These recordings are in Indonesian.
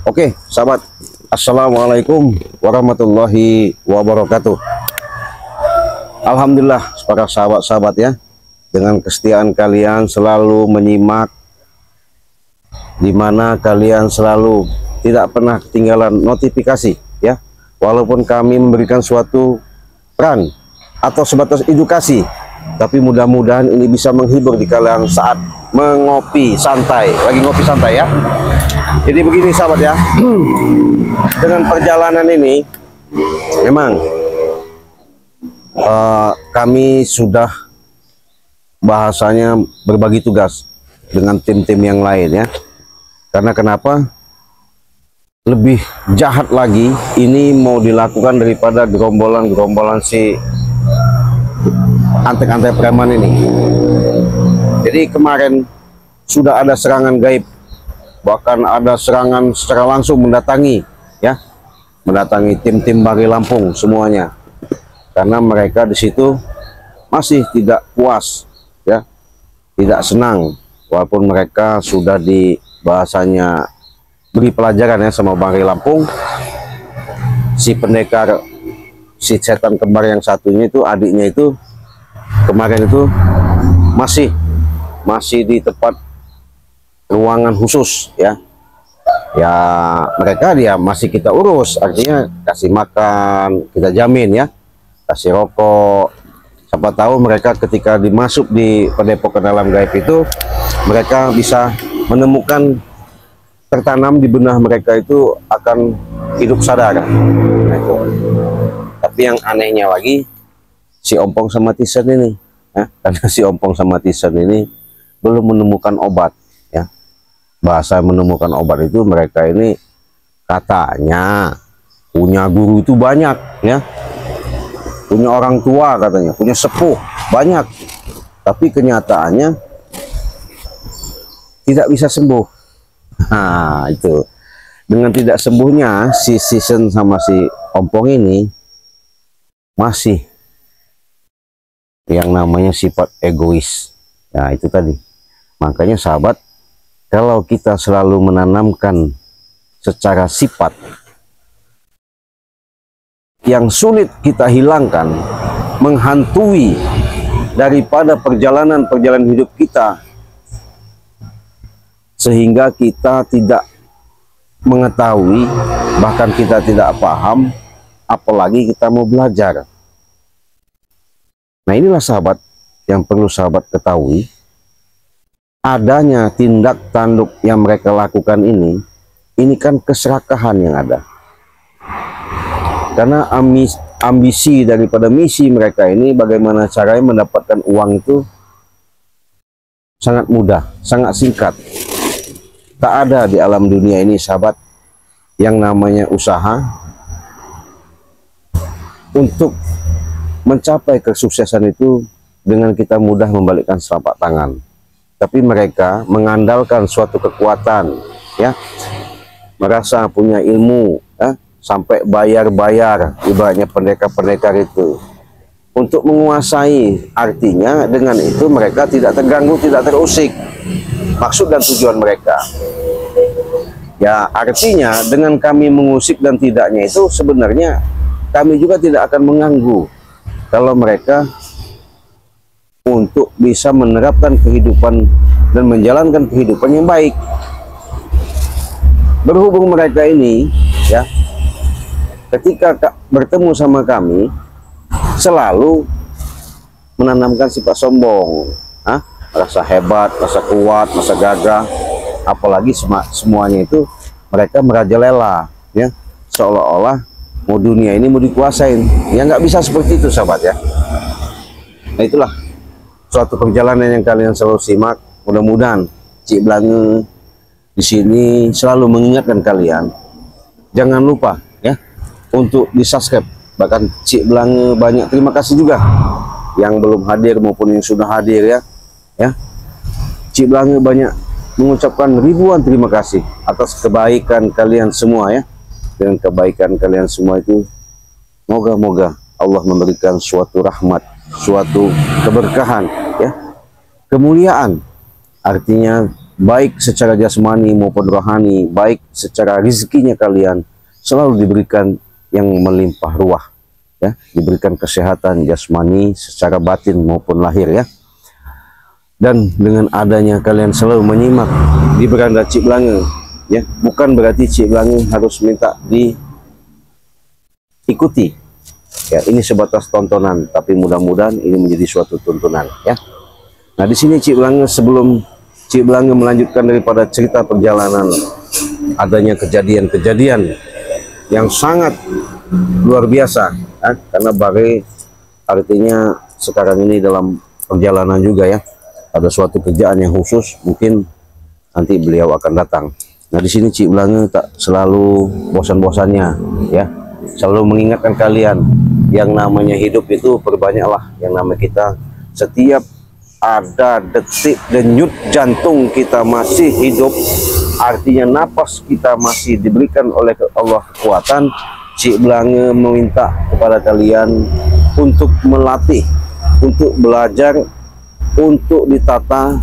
Oke, sahabat. Assalamualaikum warahmatullahi wabarakatuh. Alhamdulillah para sahabat-sahabat ya, dengan kesetiaan kalian selalu menyimak, di mana kalian selalu tidak pernah ketinggalan notifikasi ya. Walaupun kami memberikan suatu peran atau sebatas edukasi, tapi mudah-mudahan ini bisa menghibur di kalian saat mengopi santai, lagi ngopi santai ya. Jadi begini sahabat ya, dengan perjalanan ini memang kami sudah bahasanya berbagi tugas dengan tim-tim yang lain ya. Karena kenapa? Lebih jahat lagi ini mau dilakukan daripada gerombolan-gerombolan si antek-antek preman ini. Jadi kemarin sudah ada serangan gaib, bahkan ada serangan secara langsung mendatangi ya, mendatangi tim-tim Bari Lampung semuanya, karena mereka di situ masih tidak puas ya, tidak senang, walaupun mereka sudah di bahasanya beri pelajaran ya sama Bari Lampung. Si pendekar, si setan kembar yang satunya itu, adiknya itu kemarin itu masih di tempat ruangan khusus ya. Ya mereka dia masih kita urus, artinya kasih makan, kita jamin ya, kasih rokok. Siapa tahu mereka ketika dimasuk di padepokan alam gaib itu, mereka bisa menemukan tertanam di benah mereka itu akan hidup sadar. Nah, itu. Tapi yang anehnya lagi, si Ompong sama Tisen ini ya, karena si Ompong sama Tisen ini belum menemukan obat ya. Bahasa menemukan obat itu, mereka ini katanya punya guru itu banyak ya, punya orang tua katanya, punya sepuh banyak, tapi kenyataannya tidak bisa sembuh. Nah itu, dengan tidak sembuhnya si Tisen sama si Ompong ini masih yang namanya sifat egois. Nah itu tadi, makanya sahabat, kalau kita selalu menanamkan secara sifat yang sulit kita hilangkan, menghantui daripada perjalanan hidup kita, sehingga kita tidak mengetahui, bahkan kita tidak paham, apalagi kita mau belajar. Nah inilah sahabat yang perlu sahabat ketahui, adanya tindak tanduk yang mereka lakukan ini kan keserakahan yang ada. Karena ambisi daripada misi mereka ini, bagaimana caranya mendapatkan uang itu sangat mudah, sangat singkat. Tak ada di alam dunia ini sahabat yang namanya usaha untuk mencapai kesuksesan itu dengan kita mudah membalikkan telapak tangan. Tapi mereka mengandalkan suatu kekuatan ya, merasa punya ilmu ya, sampai bayar-bayar ibaratnya pendekar-pendekar itu untuk menguasai. Artinya dengan itu mereka tidak terganggu, tidak terusik maksud dan tujuan mereka ya. Artinya dengan kami mengusik dan tidaknya itu, sebenarnya kami juga tidak akan mengganggu kalau mereka untuk bisa menerapkan kehidupan dan menjalankan kehidupan yang baik. Berhubung mereka ini ya, ketika bertemu sama kami selalu menanamkan sifat sombong, merasa hebat, merasa kuat, merasa gagah, apalagi semuanya itu mereka merajalela ya, seolah-olah mau dunia ini mau dikuasain. Ya nggak bisa seperti itu sahabat ya. Nah itulah suatu perjalanan yang kalian selalu simak. Mudah-mudahan Cik Blange di sini selalu mengingatkan kalian, jangan lupa ya untuk di subscribe. Bahkan Cik Blange banyak terima kasih juga yang belum hadir maupun yang sudah hadir ya. Cik Blange banyak mengucapkan ribuan terima kasih atas kebaikan kalian semua ya. Dengan kebaikan kalian semua itu, moga-moga Allah memberikan suatu rahmat, suatu keberkahan ya, kemuliaan. Artinya baik secara jasmani maupun rohani, baik secara rezekinya kalian selalu diberikan yang melimpah ruah, ya, diberikan kesehatan jasmani secara batin maupun lahir, ya. Dan dengan adanya kalian selalu menyimak di beranda Cik Blange, ya, bukan berarti Cik Blange harus minta diikuti, ya. Ini sebatas tontonan, tapi mudah-mudahan ini menjadi suatu tuntunan, ya. Nah, di sini Cik Blange, sebelum Cik Blange melanjutkan daripada cerita perjalanan, adanya kejadian-kejadian yang sangat luar biasa, ya, karena Bare artinya sekarang ini dalam perjalanan juga, ya. Ada suatu kerjaan yang khusus, mungkin nanti beliau akan datang. Nah, di sini Cik Blange tak selalu bosan-bosannya, ya, selalu mengingatkan kalian yang namanya hidup itu perbanyaklah yang namanya kita. Setiap ada detik denyut jantung kita masih hidup, artinya napas kita masih diberikan oleh Allah kekuatan. Cik Blange meminta kepada kalian untuk melatih, untuk belajar, untuk ditata.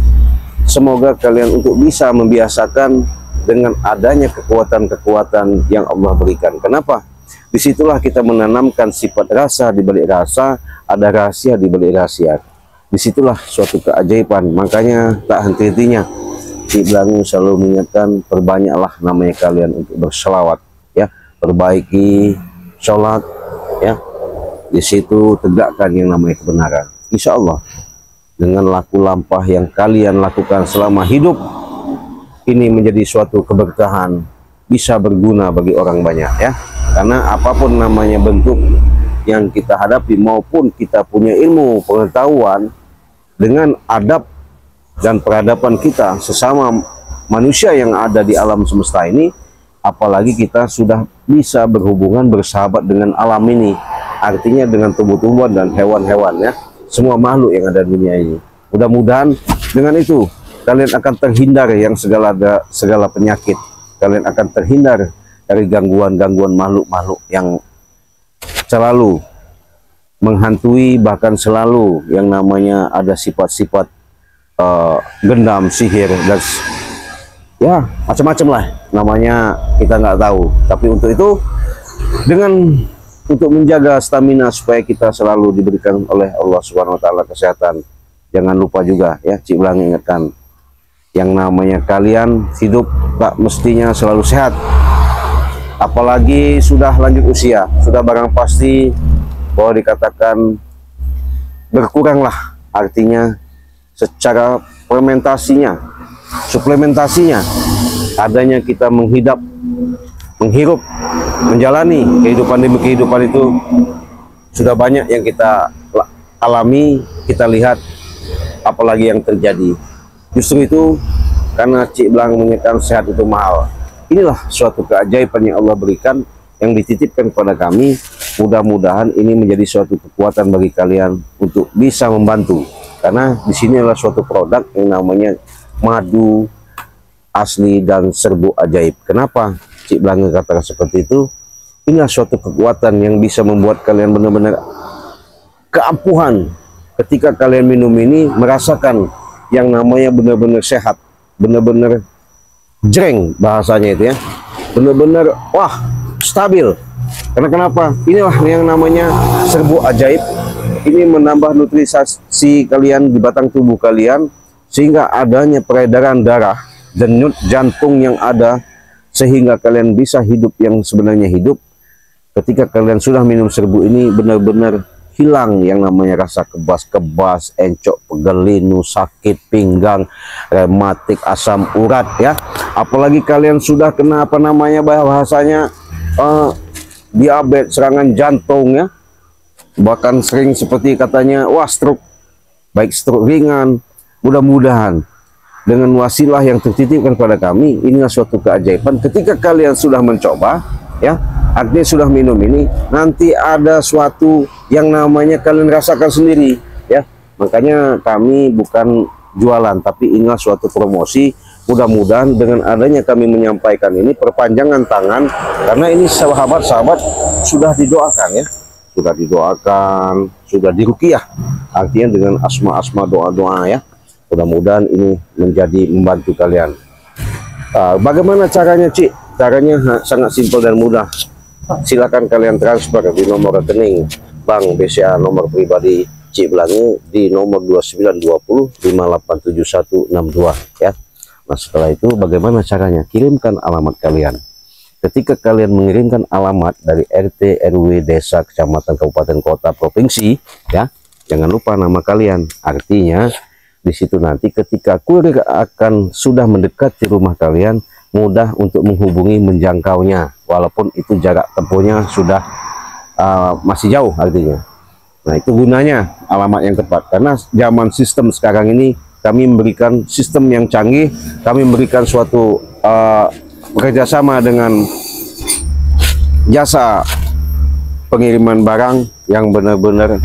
Semoga kalian untuk bisa membiasakan dengan adanya kekuatan-kekuatan yang Allah berikan. Kenapa? Disitulah kita menanamkan sifat rasa di balik rasa, ada rahasia di balik rahasia. Disitulah suatu keajaiban. Makanya tak henti-hentinya Cik Blange selalu mengingatkan, perbanyaklah namanya kalian untuk berselawat, ya, perbaiki sholat, ya, di situ tegakkan yang namanya kebenaran. Insya Allah dengan laku lampah yang kalian lakukan selama hidup ini menjadi suatu keberkahan, bisa berguna bagi orang banyak, ya. Karena apapun namanya bentuk yang kita hadapi maupun kita punya ilmu pengetahuan, dengan adab dan peradaban kita sesama manusia yang ada di alam semesta ini, apalagi kita sudah bisa berhubungan bersahabat dengan alam ini, artinya dengan tumbuh-tumbuhan dan hewan-hewan, ya, semua makhluk yang ada di dunia ini. Mudah-mudahan dengan itu kalian akan terhindar yang segala penyakit, kalian akan terhindar dari gangguan-gangguan makhluk-makhluk yang selalu menghantui, bahkan selalu yang namanya ada sifat-sifat gendam, sihir, dan ya macam-macam lah namanya, kita nggak tahu. Tapi untuk itu, untuk menjaga stamina supaya kita selalu diberikan oleh Allah Subhanahu wa taala kesehatan, jangan lupa juga, ya, Cik Blange ingatkan, yang namanya kalian hidup tak mestinya selalu sehat. Apalagi sudah lanjut usia, sudah barang pasti bahwa dikatakan berkuranglah, artinya secara suplementasinya, adanya kita menghirup, menjalani kehidupan demi kehidupan itu sudah banyak yang kita alami, kita lihat, apalagi yang terjadi. Justru itu karena Cik Blange menyatakan sehat itu mahal. Inilah suatu keajaiban yang Allah berikan, yang dititipkan kepada kami. Mudah-mudahan ini menjadi suatu kekuatan bagi kalian untuk bisa membantu. Karena di sini adalah suatu produk yang namanya madu asli dan serbu ajaib. Kenapa Cik Blange katakan seperti itu? Inilah suatu kekuatan yang bisa membuat kalian benar-benar keampuhan. Ketika kalian minum ini, merasakan yang namanya benar-benar sehat, benar-benar jreng bahasanya itu, ya, benar-benar wah stabil. Karena kenapa? Inilah yang namanya serbu ajaib. Ini menambah nutrisi kalian di batang tubuh kalian, sehingga adanya peredaran darah, denyut jantung yang ada, sehingga kalian bisa hidup yang sebenarnya hidup. Ketika kalian sudah minum serbu ini, benar-benar hilang yang namanya rasa kebas-kebas, encok, pegelinu, sakit pinggang, rematik, asam urat, ya. Apalagi kalian sudah kena apa namanya bahasanya diabetes, serangan jantung, ya, bahkan sering seperti katanya wah stroke, baik stroke ringan. Mudah-mudahan dengan wasilah yang tertitipkan pada kami, inilah suatu keajaiban. Ketika kalian sudah mencoba, ya, artinya sudah minum ini, nanti ada suatu yang namanya kalian rasakan sendiri, ya. Makanya kami bukan jualan, tapi inilah suatu promosi. Mudah-mudahan dengan adanya kami menyampaikan ini, perpanjangan tangan, karena ini sahabat-sahabat sudah didoakan, ya, sudah diruqyah, artinya dengan asma-asma doa-doa, ya. Mudah-mudahan ini menjadi membantu kalian. Bagaimana caranya, Cik? Caranya sangat simpel dan mudah. Silakan kalian transfer di nomor rekening Bank BCA nomor pribadi Cik Blangi di nomor 2920587162 ya. Nah, setelah itu bagaimana caranya? Kirimkan alamat kalian. Ketika kalian mengirimkan alamat dari RT, RW, desa, kecamatan, kabupaten, kota, provinsi ya, jangan lupa nama kalian. Artinya di situ nanti ketika kurir akan sudah mendekati rumah kalian, mudah untuk menghubungi, menjangkaunya, walaupun itu jarak tempuhnya sudah masih jauh artinya. Nah, itu gunanya alamat yang tepat, karena zaman sistem sekarang ini kami memberikan sistem yang canggih, kami memberikan suatu bekerjasama dengan jasa pengiriman barang yang benar-benar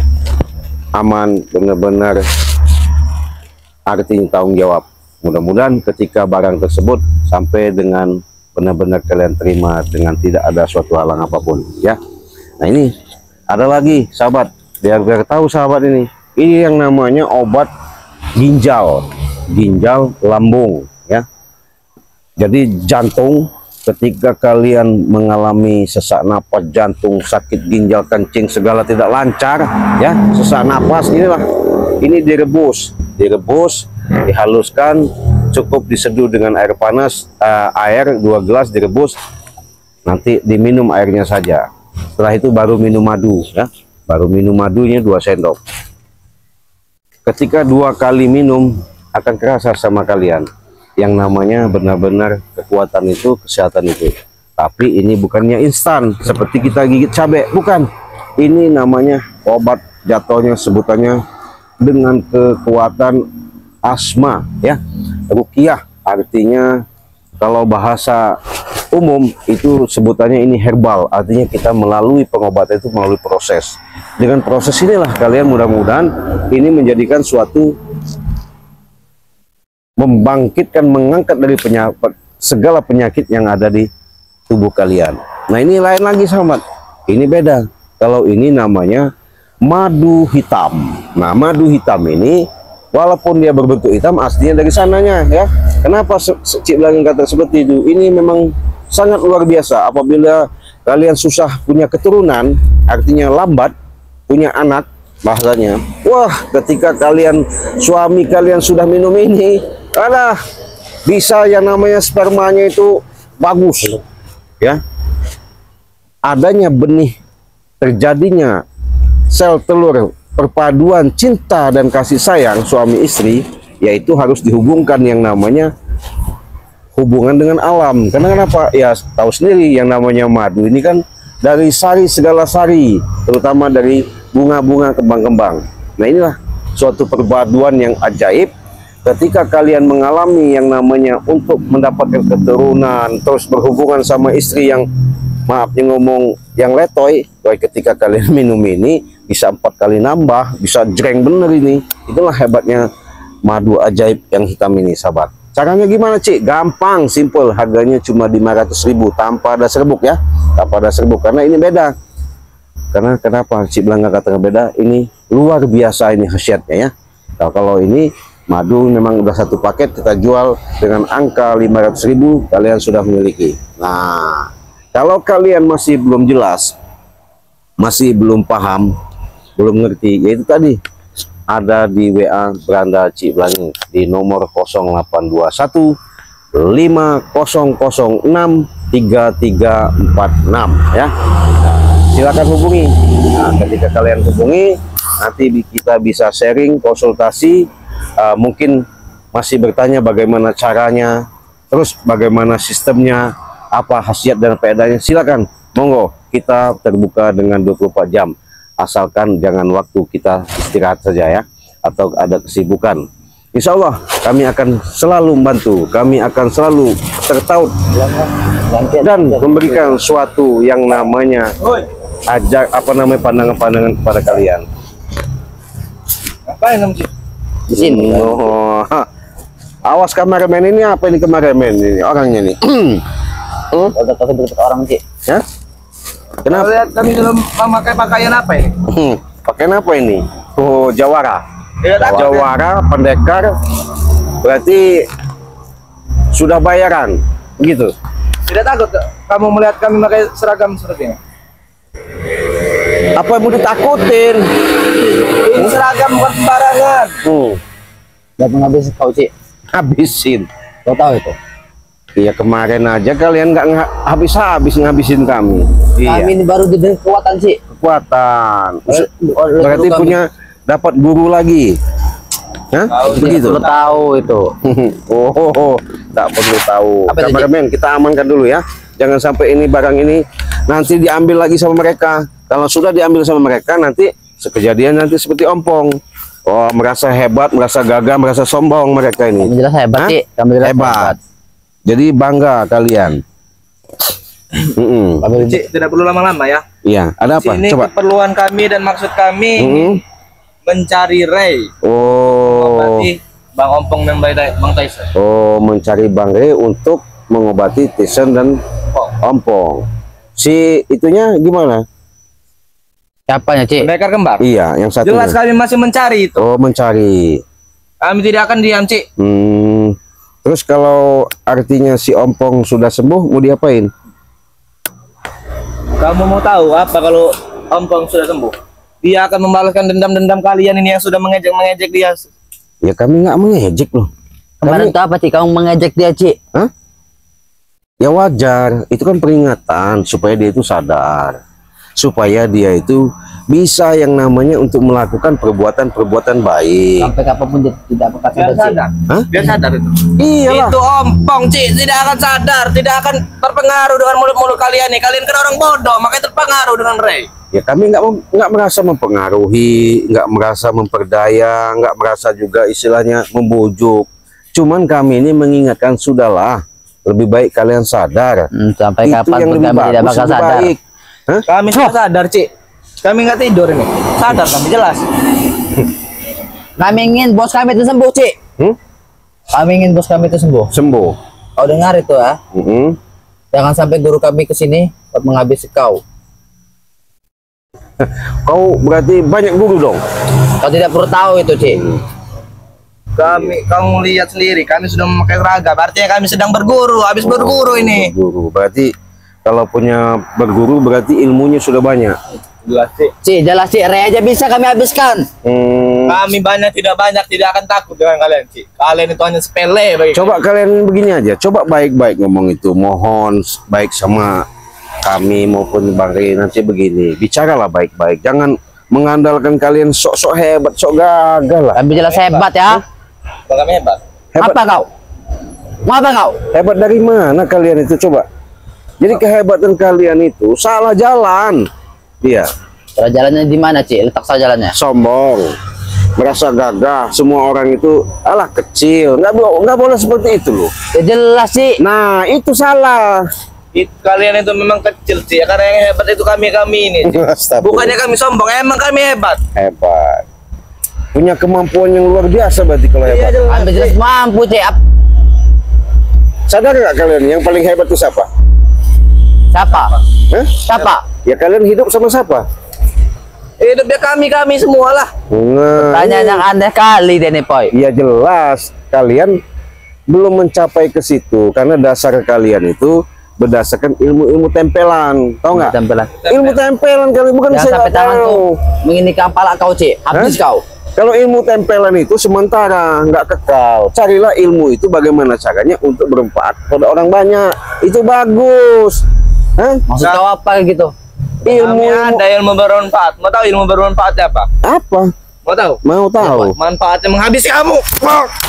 aman, benar-benar artinya tanggung jawab. Mudah-mudahan ketika barang tersebut sampai dengan benar-benar kalian terima dengan tidak ada suatu halang apapun ya. Nah, ini ada lagi sahabat, biar tahu sahabat, ini yang namanya obat ginjal lambung ya. Jadi jantung, ketika kalian mengalami sesak napas, jantung, sakit ginjal, kencing, segala tidak lancar ya, sesak napas, ini direbus, dihaluskan, cukup diseduh dengan air panas, air 2 gelas direbus, nanti diminum airnya saja. Setelah itu baru minum madu ya, baru minum madunya 2 sendok. Ketika 2 kali minum akan kerasa sama kalian yang namanya benar-benar kekuatan itu, kesehatan itu. Tapi ini bukannya instan seperti kita gigit cabai, bukan. Ini namanya obat, jatuhnya sebutannya dengan kekuatan asma ya, ruqyah, artinya kalau bahasa umum itu sebutannya ini herbal, artinya kita melalui pengobatan itu melalui proses. Dengan proses inilah kalian mudah-mudahan ini menjadikan suatu membangkitkan, mengangkat dari segala penyakit yang ada di tubuh kalian. Nah, ini lain lagi sahabat, ini beda. Kalau ini namanya madu hitam. Nah, madu hitam ini walaupun dia berbentuk hitam, aslinya dari sananya ya. Kenapa Cik Blangi kata seperti itu? Ini memang sangat luar biasa. Apabila kalian susah punya keturunan, artinya lambat punya anak bahasanya, wah, ketika kalian, suami kalian sudah minum ini, bisa yang namanya spermanya itu bagus ya. Adanya benih, terjadinya sel telur, perpaduan cinta dan kasih sayang suami istri, yaitu harus dihubungkan yang namanya hubungan dengan alam. Karena kenapa? Ya tahu sendiri yang namanya madu ini kan dari sari, segala sari, terutama dari bunga-bunga, kembang-kembang. Nah, inilah suatu perpaduan yang ajaib. Ketika kalian mengalami yang namanya untuk mendapatkan keturunan, terus berhubungan sama istri yang, maafnya ngomong, yang letoy, ketika kalian minum ini bisa 4 kali nambah, bisa jreng bener ini. Itulah hebatnya madu ajaib yang hitam ini sahabat. Caranya gimana, Cik? Gampang, simple, harganya cuma 500.000 tanpa ada serbuk ya, tanpa ada serbuk, karena ini beda. Karena kenapa Cik Blangi katakan beda? Ini luar biasa ini khasiatnya ya. Kalau ini madu memang udah satu paket kita jual dengan angka 500.000, kalian sudah memiliki. Nah, kalau kalian masih belum jelas, masih belum paham, belum ngerti, yaitu tadi ada di WA Beranda Cik Blangi di nomor 0821 5006 3346 ya. Silakan hubungi. Nah, ketika kalian hubungi, nanti kita bisa sharing, konsultasi, mungkin masih bertanya bagaimana caranya, terus bagaimana sistemnya, apa khasiat dan faedahnya, silakan, monggo, kita terbuka dengan 24 jam. Asalkan jangan waktu kita istirahat saja ya, atau ada kesibukan. Insya Allah kami akan selalu membantu, kami akan selalu tertaut dan memberikan suatu yang namanya pandangan-pandangan kepada kalian. Ngapain kamu Di sini. Oh, awas kameramen ini, apa ini kameramen ini orangnya nih? orang sih. Ya? Kenapa? Lihat kami dalam memakai pakaian apa ini? Pakaian apa ini? Oh, jawara. Ya, Jawara, pendekar, Berarti sudah bayaran, gitu. Tidak takut kamu melihat kami pakai seragam seperti ini? Apa yang mau ditakutin? Ini seragam bukan sembarangan. Gak menghabis kau, Cik. Habisin. Kau tahu itu? Iya, kemarin aja kalian nggak habis-habis ngabisin kami. Kami ini baru diberi kekuatan, Cik. Kekuatan. Oleh Berarti guru kami. punya dapat guru lagi. Hah? Begitu. Perlu tahu itu. Oh, tak perlu tahu. Apa itu, Kameramen, kita amankan dulu ya. Jangan sampai ini barang ini nanti diambil lagi sama mereka. Kalau sudah diambil sama mereka, nanti kejadian nanti seperti ompong. Oh, merasa hebat, merasa gagah, merasa sombong mereka ini. Kami jelas hebat, Hah? Cik. Kami jelas Hebat. Jadi bangga kalian. Kami Cik, tidak perlu lama-lama ya. Iya, ada apa? Sini Coba. keperluan kami dan maksud kami mencari Ray. Oh, Berarti Bang Ompong dan Bang Tyson. oh, mencari Bang Rey untuk mengobati Tyson dan Ompong. Si itunya gimana? Siapanya, Cik? Pendekar kembar. Iya, yang satu. Jelas kami masih mencari itu. Oh, mencari. Kami tidak akan diam, Cik. Terus kalau artinya si Ompong sudah sembuh, mau diapain? Kamu mau tahu apa kalau Ompong sudah sembuh? Dia akan membalaskan dendam-dendam kalian ini yang sudah mengejek-mengejek dia. Ya kami nggak mengejek loh. Kemarin tuh apa, Cik? Kamu mengejek dia, Cik? Hah? Ya wajar, itu kan peringatan supaya dia itu sadar. Supaya dia itu bisa yang namanya untuk melakukan perbuatan-perbuatan baik. Sampai kapanpun dia tidak akan Biar sadar, Cik. sadar. Hah? Biar sadar itu. Iyalah. Itu Ompong, Cik, tidak akan sadar, tidak akan terpengaruh dengan mulut-mulut kalian nih. Kalian kan orang bodoh, makanya terpengaruh dengan Ray. Ya kami nggak merasa mempengaruhi, nggak merasa memperdaya, nggak merasa juga istilahnya membujuk. Cuman kami ini mengingatkan sudahlah, lebih baik kalian sadar. Sampai Itu kapanpun yang lebih kami tidak bagus, bakal lebih sadar. baik. Hah? Kami sudah sadar, Cik. Kami nggak tidur ini. Sadar kami jelas. Kami ingin bos kami itu sembuh, Cik. Kami ingin bos kami itu sembuh. Sembuh. Kau dengar itu ya? Mm-mm. Jangan sampai guru kami ke sini buat menghabisi kau. Kau berarti banyak guru dong. Kau tidak perlu tahu itu, Cik. Kamu lihat sendiri, kami sudah memakai seragam. Artinya kami sedang berguru, habis berguru ini. Guru. Berarti kalau punya berguru berarti ilmunya sudah banyak. Jelas, Cik. Cik, jelas, Cik. Ray aja bisa kami habiskan. Kami banyak, tidak tidak akan takut dengan kalian, Cik. Kalian itu hanya sepele bagi Coba kalian begini aja. Coba baik-baik ngomong itu. Mohon baik sama kami maupun Bang Rey nanti begini. Bicaralah baik-baik. Jangan mengandalkan kalian sok-sok hebat, sok gagah lah. Kami jelas hebat ya. kami hebat. Hebat. Apa kau? Mau apa kau? Hebat dari mana kalian itu coba? Jadi kehebatan kalian itu salah jalan. Iya, Salah jalannya di mana, Cik? Letak salah jalannya. sombong, merasa gagah. Semua orang itu alah kecil. Nggak boleh seperti itu loh. Ya jelas, Cik. Nah, itu salah. Kalian itu memang kecil, Cik. Karena yang hebat itu kami ini, Cik. Astagfirullah. Bukannya kami sombong, emang kami hebat. Hebat. Punya kemampuan yang luar biasa berarti kalau Iya, hebat. jelas, Kami jelas Cik. mampu, Cik. Sadar nggak kalian yang paling hebat itu siapa? Siapa? Hah? Siapa? Ya kalian hidup sama siapa? Hidupnya kami semua lah. Nah, Tanya yang aneh kali deh nih, Poy. ya jelas kalian belum mencapai ke situ karena dasar kalian itu berdasarkan ilmu-ilmu tempelan, tahu nggak? Tampilan. Ilmu tempelan kalian bukan Jangan saya sampai nggak tangan tahu. tuh menginikkan kepala kau, Cik. Habis Hah? kau. Kalau ilmu tempelan itu sementara, nggak kekal. Carilah ilmu itu bagaimana caranya untuk bermanfaat pada orang banyak. Itu bagus. Hah? Maksud kau apa gitu? Ilmu, Kami ada ilmu bermanfaat. Mau tahu ilmu bermanfaatnya apa? apa? Mau tahu? Mau tahu? Manfaatnya menghabisi kamu.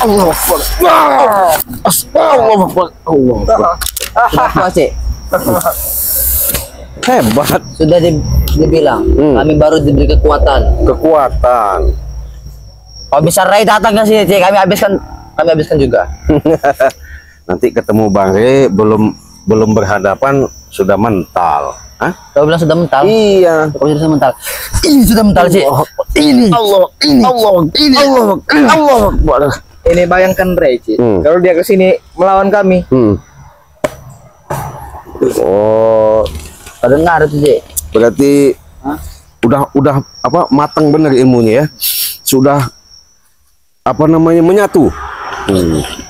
Allah Akbar. Allah Akbar. Allah Akbar. Kenapa, Cik? Hebat Sudah dibilang, kami baru diberi kekuatan. kekuatan. Kalau bisa Ray datang ke sini, Cik, kami habiskan juga. Nanti ketemu Bang Rey belum berhadapan sudah mental. Hah? Kau bilang sudah mental? Iya. Kau sudah mental. Ini sudah mental, Cik. Ini. Allah Akbar. Ini bayangkan Ray, Cik. Kalau dia kesini melawan kami, Oh, Kau dengar itu, Cik? berarti udah apa matang bener ilmunya ya. Sudah apa namanya menyatu.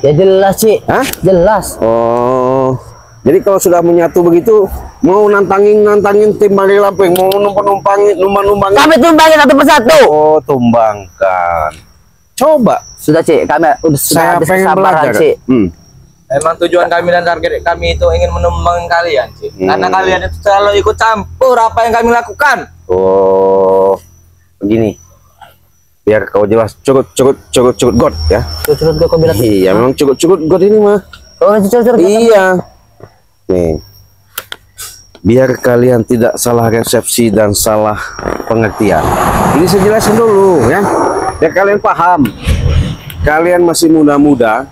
Ya jelas, Cik. Hah? Jelas. Oh, jadi kalau sudah menyatu begitu, mau nantangin tim Bali Lamping, mau numpangin. Kami tumbangin satu persatu. Oh, tumbangkan. Coba. Sudah, Cik. Kami sudah Saya habis pengen kesabaran, belajar. Cik. Emang tujuan kami dan target kami itu ingin menumbangin kalian, Cik. Karena kalian itu selalu ikut campur apa yang kami lakukan. Oh, begini. Biar kau jelas, cukup God ya. Curut kau bilang. Iya, memang cukup God ini mah. Oh, curut. Iya. Nih. Biar kalian tidak salah resepsi dan salah pengertian. Ini saya jelasin dulu ya. Biar kalian paham. Kalian masih muda-muda.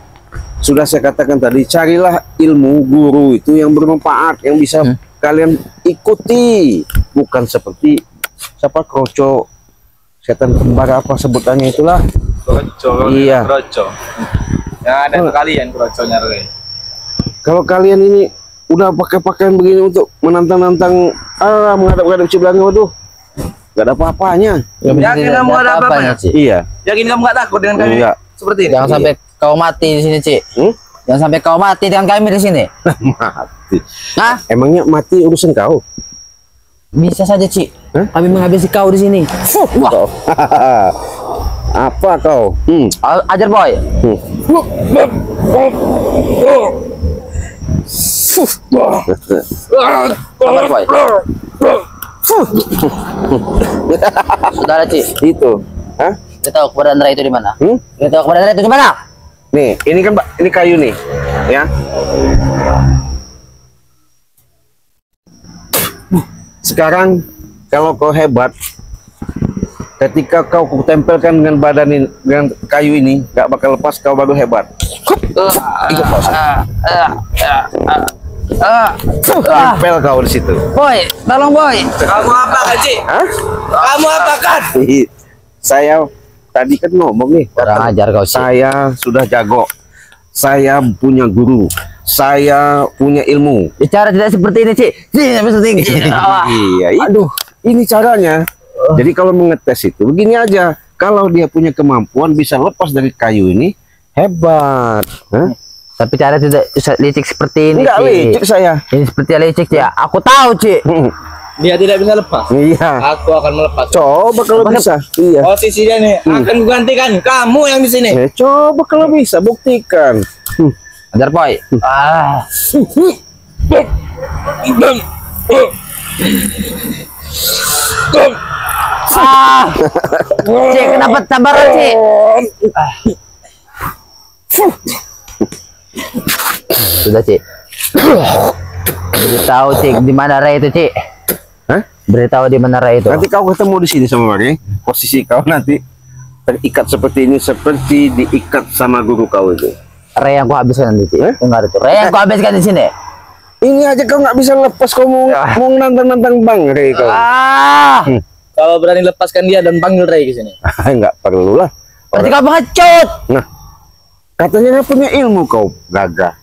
Sudah saya katakan tadi, carilah ilmu guru itu yang bermanfaat, yang bisa kalian ikuti. Bukan seperti siapa kroco, setan kembar apa sebutannya itulah. Kroco. Iya. Kroco. Yang ada ke kalian kroconya, Rey. Kalau kalian ini udah pakai pakaian begini untuk menantang-nantang menghadap-hadap si belakang, waduh, nggak ada apa-apanya. Yakin kamu ada apa-apanya? Cik. Iya. Yakin kamu nggak takut dengan kami Enggak. seperti ini? Jangan sampai kau mati di sini, Cik. Jangan sampai kau mati dengan kami di sini. Mati. Nah, Emangnya mati urusan kau? bisa saja, Cik. Hah? Kami menghabisi kau di sini. Wah, Kau. Apa kau? ajar boy. Sabar boy. Saudara, Cik. Itu. Hah? Kita tahu keberadaan Ray itu di mana? Kita tahu keberadaan Ray itu di mana? Nih, ini kan Pak, ini kayu nih, ya. Sekarang kalau kau hebat, ketika kau tempelkan dengan badan ini, dengan kayu ini, gak bakal lepas, kau baru hebat. Ikut Pak Ustaz. Tempel kau di situ. Boy, tolong boy. Kamu apa kan, Cik? Hah? Kamu apa kan? Saya tadi kan ngomong nih, Kurang ajar kau, Cik. saya sudah jago, saya punya guru, saya punya ilmu. Bicara tidak seperti ini, Cik. Sini, seperti ini. Iya, aduh, ini caranya. Jadi kalau mengetes itu begini aja, kalau dia punya kemampuan bisa lepas dari kayu ini, hebat. Hah? Tapi cara tidak licik seperti ini, Enggak Cik. licik saya. Ini seperti licik, Cik. Aku tahu, Cik. Dia tidak bisa lepas. Iya. Aku akan melepas. Coba kalau bisa. Iya. Posisinya nih akan kugantikan kamu yang di sini. Coba kalau bisa buktikan. Ajar boy. Cik, kenapa sabar, Cik? Sudah, Cik. Beritahu, Cik, di mana Ray itu, Cik. Hah? Beritahu di mana Ray itu. Nanti kau ketemu di sini sama Mari. Posisi kau nanti terikat seperti ini, seperti diikat sama guru kau itu. Ray yang ku habiskan nanti, Cik. Dengar itu. Ray yang ku habiskan di sini. Ini aja kau nggak bisa lepas, kau mau nantang-nantang Bang Ray kau. Kalau berani lepaskan dia dan panggil Ray ke sini. Nggak perlu lah. Berarti kau pengecut. Nah, katanya nggak punya ilmu kau, gagah.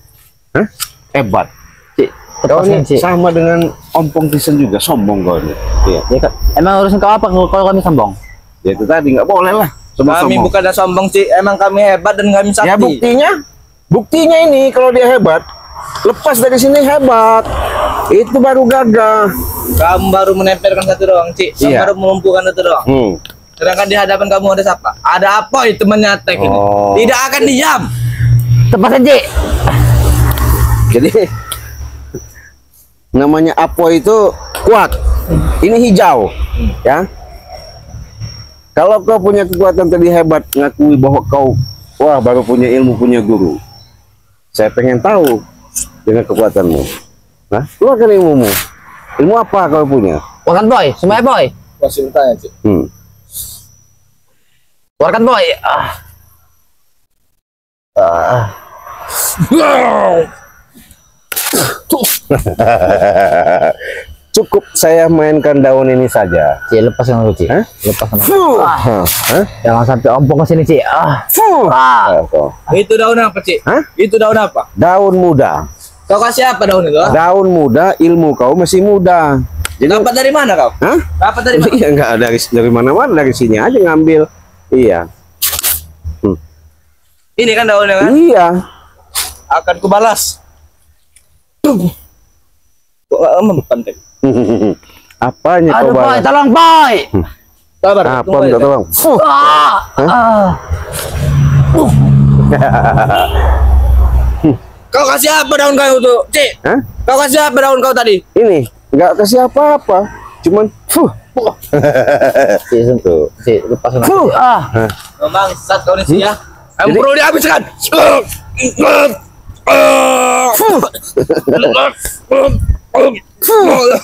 Hah? Hebat. Cik, Kau ini lepaskan, Cik. sama dengan Ompong Tisen juga, sombong kau ini. Iya. Ya, emang urusan kau apa kalau kami sombong? Ya itu tadi nggak boleh lah. Semua Kami sombong. bukan sombong, Cik. Emang kami hebat dan kami sakti. Ya buktinya ini kalau dia hebat, lepas dari sini hebat. Itu baru gagah. Kamu baru menempelkan satu doang, Cik. Kamu Iya. baru melumpuhkan satu doang. Sedangkan di hadapan kamu ada siapa? Ada apa itu menyatek ini? Oh. Tidak akan diam. Tepasan, Cik. Jadi namanya Apo itu kuat. Ini hijau, ya. Kalau kau punya kekuatan tadi hebat, ngakui bahwa kau wah baru punya ilmu, punya guru. Saya pengen tahu dengan kekuatanmu. Nah, keluarkan ilmumu. Ilmu apa kau punya? Keluarkan, boy. Semuanya, boy. Masih bertanya, Cik. Keluarkan, boy. Cukup saya mainkan daun ini saja. Cik, lepaskan dulu, Cik. Hah? Lepaskan dulu. Hah? Jangan sampai ompong ke sini, Cik. Itu daun apa, Cik? Hah? Itu daun apa? Daun muda. Kau kasih apa daun itu? Daun muda, ilmu kau masih muda. Jadi Dapat dari mana kau? hah? Dapat dari mana? Iya, enggak dari mana-mana, dari sini aja ngambil. Iya. Ini kan daunnya kan? Iya. Akan kubalas. Kok mempan teh? Apanya kau Aduh, boy, balas? tolong, boy. Sabar. Apa minta tolong? Kau kasih apa daun kau tuh, Cik? Hah? Kau kasih apa daun kau tadi? Ini nggak kasih apa-apa, cuman Tuh, lepas sana. Bangsat kau nih sih ya. Jadi- Perlu dihabiskan.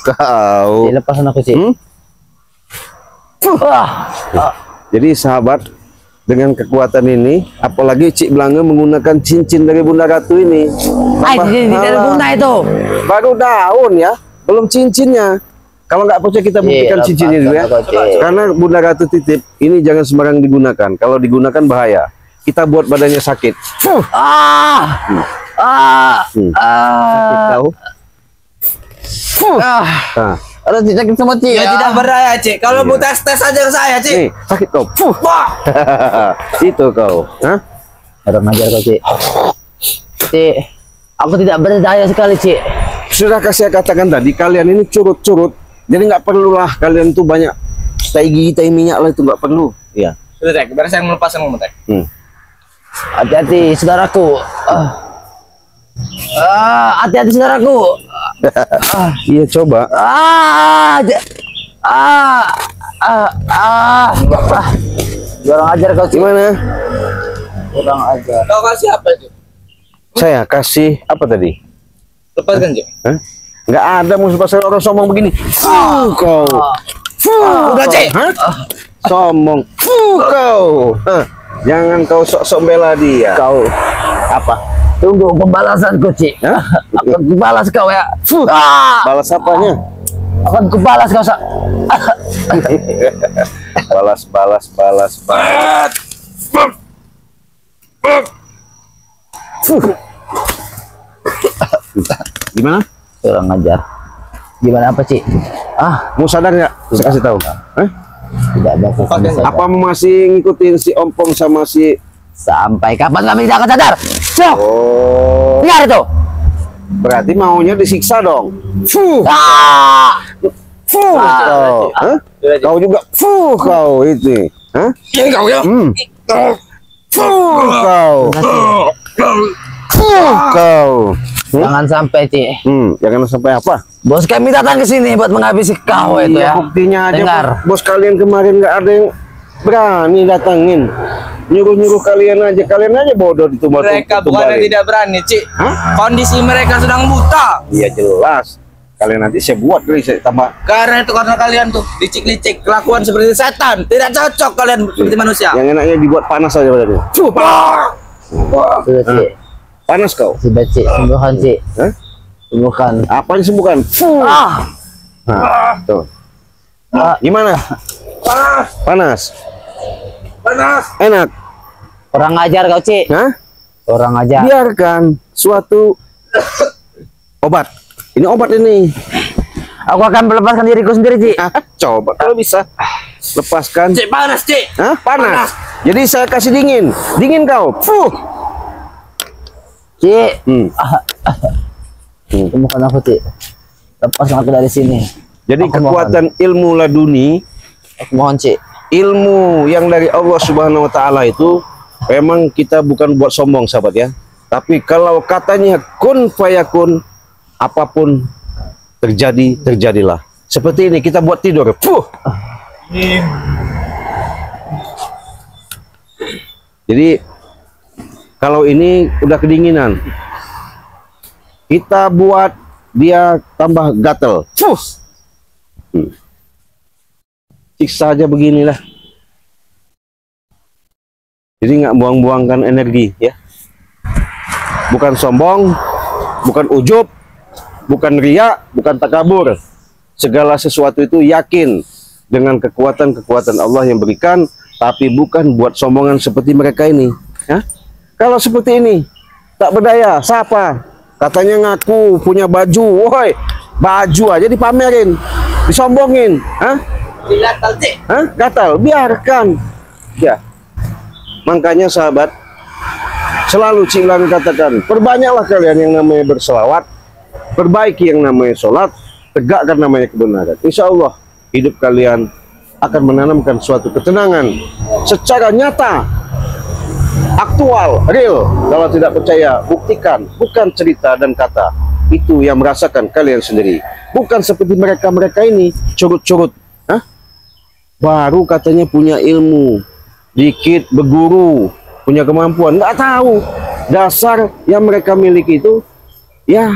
kau. Lepas sana aku, Cik. Hmm? Jadi sahabat, dengan kekuatan ini, apalagi Cik Belanga menggunakan cincin dari Bunda Ratu ini. Tidak ada guna itu. Baru daun ya, belum cincinnya. Kalau nggak percaya kita buktikan lepas cincinnya dulu ya. sana, Cik. Karena Bunda Ratu titip, ini jangan sembarang digunakan. Kalau digunakan bahaya. Kita buat badannya sakit. Tahu? Nah, Aduh, sakit semua, Cik. Ya tidak berdaya, Cik. Kalau mau tes aja ke saya, Cik. nih sakit kau. Wah. Itu kau. Hah? Ada ngajar kau, Cik. Cik, aku tidak berdaya sekali, Cik. Sudah saya katakan tadi, kalian ini curut-curut. Jadi nggak perlulah kalian tuh banyak tai minyak lah, itu nggak perlu. Iya. Sudah, Cik. Biar saya melepaskan ngomong, Cik. Hati-hati, saudaraku. Hati-hati, saudaraku. Iya coba. Kurang ajar kau, Cik. Gimana? Kurang ajar. Kau kasih apa, Cik? Saya kasih apa tadi? Lepaskan, Cik. Hah? Nggak ada musuh pasal orang sombong begini. Kau. Udah, Cik. Hah? Sombong. Kau. Hah? Jangan kau sok-sok bela dia. Kau Apa? tunggu pembalasanku, Cik. Hah? Akan kubalas kau ya. Balas apanya? Akan kubalas kau. Balas. Gimana? Kurang ajar. Gimana apa, Cik? Mau sadar nggak? Saya kasih tahu. Hah? Tidak ada kesan. Apa masih ngikutin si Ompong sama si? Sampai kapan kami tidak akan sadar? Cuk! Oh, Dengar itu. berarti maunya disiksa dong. Kau, hah? Kau juga, kau itu, hah? Ini kau ya. Kau, kau. Jangan sampai, Cik. Jangan sampai apa? Bos kami datang ke sini buat menghabisi kau itu Iya, ya. buktinya aja Dengar. bos kalian kemarin nggak ada yang berani datangin. Nyuruh kalian aja bodoh Mereka bukannya tidak berani, Cik. Hah? Kondisi mereka sedang buta. Iya jelas. Kalian nanti saya buat kali saya tambah. Karena kalian tuh licik-licik, kelakuan seperti setan. Tidak cocok kalian seperti manusia. Yang enaknya dibuat panas aja badannya. Sudah, Cik. Panas kau. Sudah, Cik. Sembuhkan, Cik. Hah? Sembuhkan. Apa yang disembuhkan? Nah, tuh. Gimana? Panas. Enak. Kurang ajar kau, Cik. Hah? Kurang ajar. Biarkan suatu obat. Ini obat ini. Aku akan melepaskan diriku sendiri, Cik. Coba kalau bisa lepaskan. Cik, panas, Cik. Hah? Panas. Jadi saya kasih dingin. Dingin kau. Cik. Hmm. Sembuhkan aku, Cik. Lepaskan aku dari sini. Jadi Aku kekuatan ilmu laduni, Aku mohon, Cik. ilmu yang dari Allah Subhanahu wa taala itu memang kita bukan buat sombong sahabat ya. Tapi kalau katanya kun fayakun, apapun terjadi, terjadilah. Seperti ini kita buat tidur. Jadi kalau ini udah kedinginan, kita buat dia tambah gatel. Siksa aja beginilah. Jadi nggak buang-buangkan energi ya. Bukan sombong, bukan ujub, bukan riya, bukan takabur. Segala sesuatu itu yakin dengan kekuatan-kekuatan Allah yang berikan, tapi bukan buat sombongan seperti mereka ini. Ya? Kalau seperti ini, tak berdaya, siapa? Katanya ngaku punya baju, woi, baju aja dipamerin, disombongin, hah? Gatal, Cik. Hah? Gatal, biarkan. Ya. Makanya sahabat, Selalu Cik Lang katakan, perbanyaklah kalian yang namanya berselawat, perbaiki yang namanya sholat, tegakkan namanya kebenaran. Insya Allah hidup kalian akan menanamkan suatu ketenangan secara nyata, aktual, real. Kalau tidak percaya, buktikan. Bukan cerita dan kata, itu yang merasakan kalian sendiri. Bukan seperti mereka ini curut-curut. Baru katanya punya ilmu, dikit berguru, punya kemampuan, nggak tahu dasar yang mereka miliki itu ya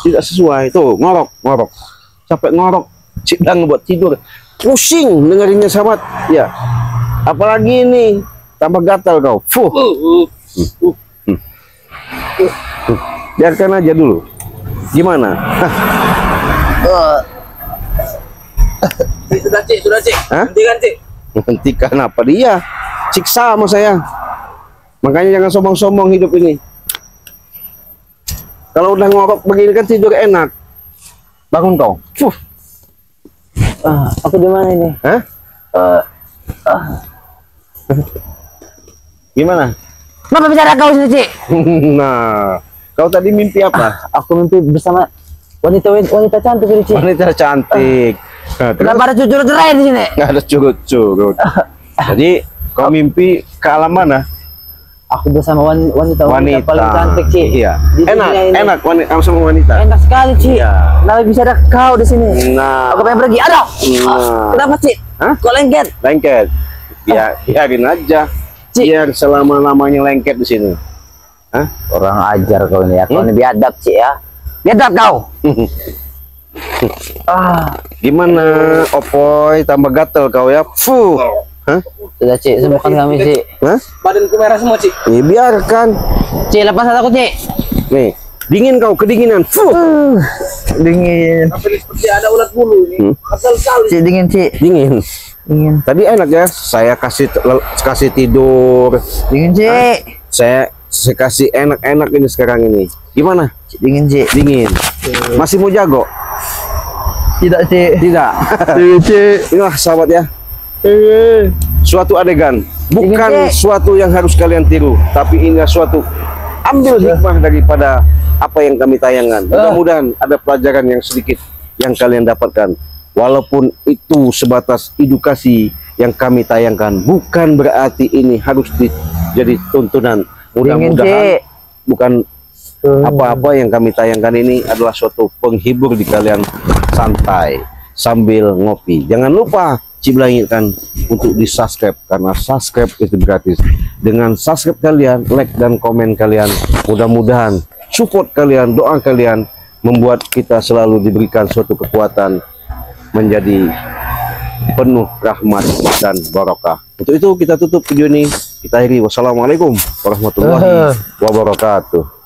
tidak sesuai. Tuh ngorok sampai ngorok, Cik Lang buat tidur, pusing dengerinnya sahabat ya. Apalagi ini tambah gatal kau. Biarkan aja dulu. Gimana? Sudah Cik. Hentikan Cik. Hentikan apa dia? Siksa sama saya. Makanya jangan sombong-sombong hidup ini. Kalau udah ngorok begini kan tidur enak. Bangun kau. Aku di mana ini? Hah? Gimana? Kenapa bicara kau sini, Cik? Nah, kau tadi mimpi apa? Aku mimpi bersama wanita cantik ini, Cik. Wanita cantik. Nah, terus Kenapa ada cucur cerai di sini? nggak ada curut-curut. Jadi kau mimpi ke alam mana? Aku bersama wanita paling cantik, Cik. Iya. Di Enak, dunia ini. enak kamu sama wanita. Enak sekali, Cik. Iya. Kenapa bisa ada kau di sini? Nah, Aku pengen pergi. Aduh. Nah. Kenapa, Cik? Hah? Kok lengket? lengket. Ya, biarin aja. Cik. Biar selama-lamanya lengket di sini. Hah? Orang ajar kau ini ya. Kau ini biadab, Cik ya. Biadab kau. Gimana, Opoy? Tambah gatel kau ya. Fuh. Hah? Sudah, Cik. Sembuhkan kami, Cik. Hah? Badanku merah semua Cik. Ya, biarkan. Cik, lepas aku, Cik. Nih, dingin kau, kedinginan. Fuh. Dingin. Sampai seperti ada ulat bulu ini. Kasar sekali. Cik, dingin, Cik. Dingin. Dingin. Tadi enak ya, saya kasih tidur. Dingin, Cik. Saya kasih enak-enak ini sekarang ini. Gimana? Cik, dingin, Cik. Dingin. Masih mau jago? Tidak, Cik. Tidak. Cik. Inilah sahabat ya. Suatu adegan, bukan Dingin, Cik. suatu yang harus kalian tiru, tapi inilah suatu ambil hikmah daripada apa yang kami tayangkan. Mudah-mudahan ada pelajaran yang sedikit yang kalian dapatkan. Walaupun itu sebatas edukasi yang kami tayangkan, bukan berarti ini harus jadi tuntunan. Mudah-mudahan bukan apa-apa yang kami tayangkan ini adalah suatu penghibur di kalian santai sambil ngopi. Jangan lupa Cik Lang ingatkan untuk di subscribe, karena subscribe itu gratis. Dengan subscribe kalian, like dan komen kalian, mudah-mudahan support kalian, doa kalian membuat kita selalu diberikan suatu kekuatan menjadi penuh rahmat dan barokah. Untuk itu kita tutup video ini, kita akhiri. Wassalamualaikum warahmatullahi wabarakatuh.